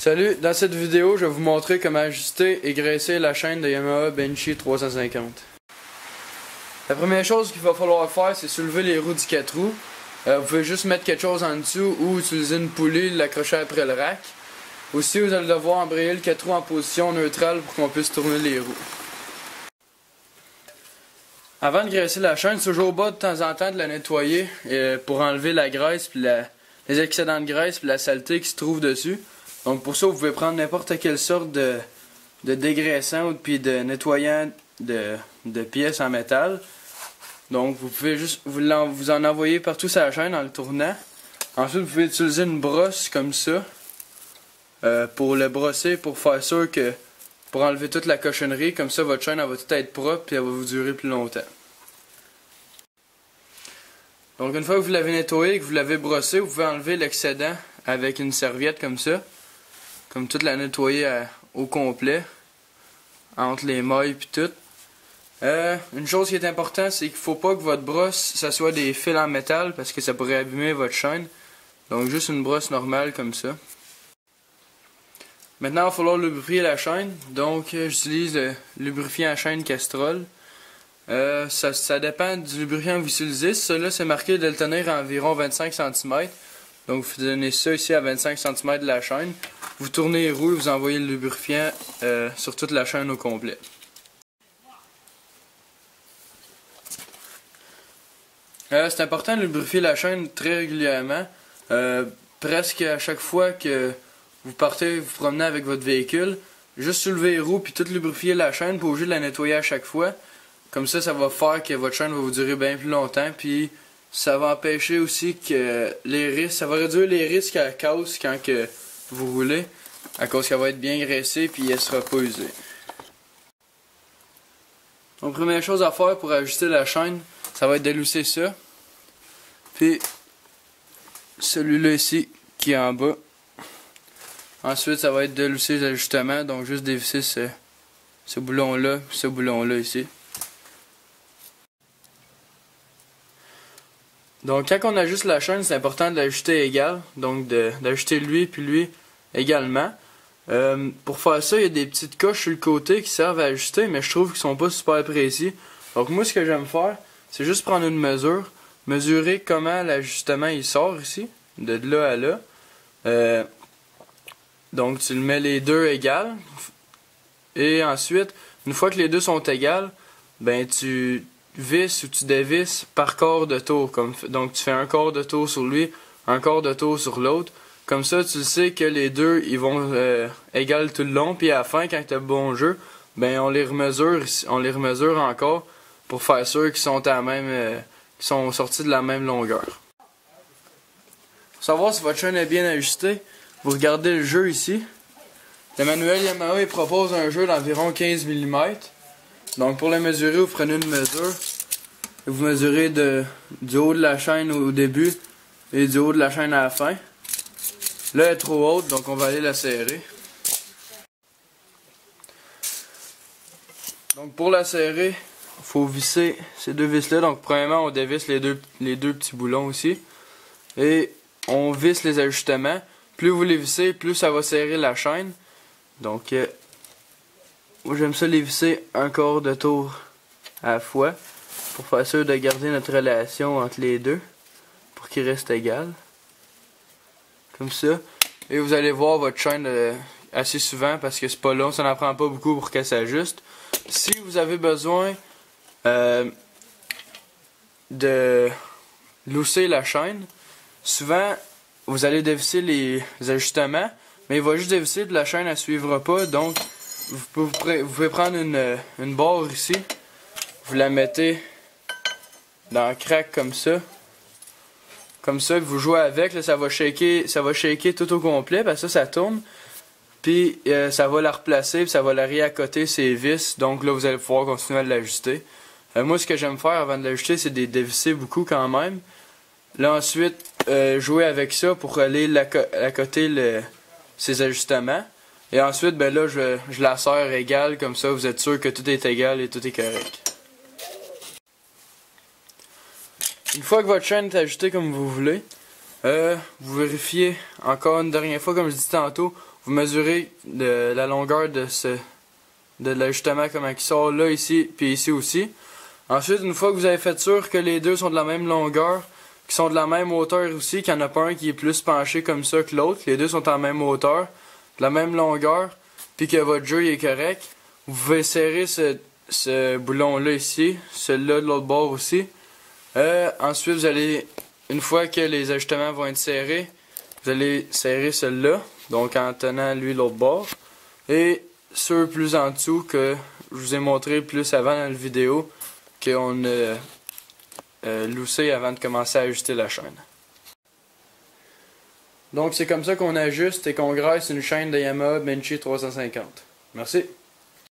Salut, dans cette vidéo, je vais vous montrer comment ajuster et graisser la chaîne de Yamaha Benchy 350. La première chose qu'il va falloir faire, c'est soulever les roues du 4 roues. Vous pouvez juste mettre quelque chose en dessous ou utiliser une poulie, l'accrocher après le rack. Aussi, vous allez devoir embrayer le 4 roues en position neutrale pour qu'on puisse tourner les roues. Avant de graisser la chaîne, c'est toujours bon de temps en temps de la nettoyer pour enlever la graisse, puis les excédents de graisse et la saleté qui se trouve dessus. Donc pour ça, vous pouvez prendre n'importe quelle sorte de dégraissant ou puis de nettoyant de pièces en métal. Donc vous pouvez juste vous en envoyer partout sur la chaîne en le tournant. Ensuite, vous pouvez utiliser une brosse comme ça pour le brosser, pour faire sûr que pour enlever toute la cochonnerie. Comme ça, votre chaîne elle va tout être propre et elle va vous durer plus longtemps. Donc une fois que vous l'avez nettoyé et que vous l'avez brossé, vous pouvez enlever l'excédent avec une serviette comme ça. Comme toute la nettoyer au complet, entre les mailles et tout. Une chose qui est importante, c'est qu'il ne faut pas que votre brosse, ça soit des fils en métal parce que ça pourrait abîmer votre chaîne. Donc juste une brosse normale comme ça. Maintenant, il va falloir lubrifier la chaîne. Donc j'utilise le lubrifiant à chaîne Castrol. Ça dépend du lubrifiant que vous utilisez. Celui-là, c'est marqué de le tenir à environ 25 cm. Donc vous donnez ça ici à 25 cm de la chaîne. Vous tournez les roues et vous envoyez le lubrifiant sur toute la chaîne au complet. C'est important de lubrifier la chaîne très régulièrement. Presque à chaque fois que vous partez vous promener avec votre véhicule. Juste soulever les roues puis tout lubrifier la chaîne, pas obligé de la nettoyer à chaque fois. Comme ça va faire que votre chaîne va vous durer bien plus longtemps. Puis ça va empêcher aussi que les risques, ça va réduire les risques à la casse quand que vous roulez, à cause qu'elle va être bien graissée puis elle sera pas usée. Donc première chose à faire pour ajuster la chaîne, ça va être d'élousser ça. Puis celui-là ici qui est en bas. Ensuite ça va être d'élousser les ajustements, donc juste dévisser ce boulon-là, ce boulon-là ici. Donc quand on ajuste la chaîne, c'est important de l'ajuster égal, donc d'ajuster lui puis lui également. Pour faire ça, il y a des petites coches sur le côté qui servent à ajuster, mais je trouve qu'ils sont pas super précis. Donc moi, ce que j'aime faire, c'est juste prendre une mesure, mesurer comment l'ajustement il sort ici, de là à là. Donc tu le mets les deux égales, et ensuite, une fois que les deux sont égales, ben tu vis ou tu dévisses par quart de tour. Donc tu fais un quart de tour sur lui, un quart de tour sur l'autre. Comme ça, tu sais que les deux ils vont égal tout le long. Puis à la fin, quand tu as le bon jeu, ben on les remesure encore pour faire sûr qu'ils sont à la même, qu'ils sont sortis de la même longueur. Pour savoir si votre chaîne est bien ajustée, vous regardez le jeu ici. Le manuel Yamaha il propose un jeu d'environ 15 mm. Donc pour le mesurer, vous prenez une mesure et vous mesurez du haut de la chaîne au début et du haut de la chaîne à la fin. Là elle est trop haute, donc on va aller la serrer. Donc pour la serrer, il faut visser ces deux vis là. Donc premièrement on dévisse les deux petits boulons ici. Et on visse les ajustements. Plus vous les vissez, plus ça va serrer la chaîne. Donc moi j'aime ça les visser un quart de tour à la fois pour faire sûr de garder notre relation entre les deux pour qu'ils restent égales. Comme ça. Et vous allez voir votre chaîne assez souvent parce que c'est pas long, ça n'en prend pas beaucoup pour qu'elle s'ajuste. Si vous avez besoin de lousser la chaîne, souvent vous allez dévisser les ajustements, mais il va juste dévisser de la chaîne, elle ne suivra pas. Donc vous pouvez prendre une barre ici, vous la mettez dans le crack comme ça. Comme ça, que vous jouez avec, là, ça va shaker tout au complet, parce que ça tourne. Puis ça va la replacer, puis ça va la réaccoter ses vis. Donc là, vous allez pouvoir continuer à l'ajuster. Moi, ce que j'aime faire avant de l'ajuster, c'est de dévisser beaucoup quand même. Là, ensuite, jouer avec ça pour aller accoter ses ajustements. Et ensuite, ben là, je la serre égale, comme ça, vous êtes sûr que tout est égal et tout est correct. Une fois que votre chaîne est ajustée comme vous voulez, Vous vérifiez encore une dernière fois, comme je disais tantôt, vous mesurez la longueur de l'ajustement, comment il sort là, ici, puis ici aussi. Ensuite, une fois que vous avez fait sûr que les deux sont de la même longueur, qui sont de la même hauteur aussi, qu'il n'y en a pas un qui est plus penché comme ça que l'autre, les deux sont en même hauteur, de la même longueur, puis que votre jeu est correct, vous pouvez serrer ce boulon-là ici, celui-là de l'autre bord aussi. Ensuite, vous allez, une fois que les ajustements vont être serrés, vous allez serrer celui-là, donc en tenant lui l'autre bord, et ceux plus en dessous que je vous ai montré plus avant dans la vidéo, qu'on a loussé avant de commencer à ajuster la chaîne. Donc c'est comme ça qu'on ajuste et qu'on graisse une chaîne de Yamaha Benchy 350. Merci.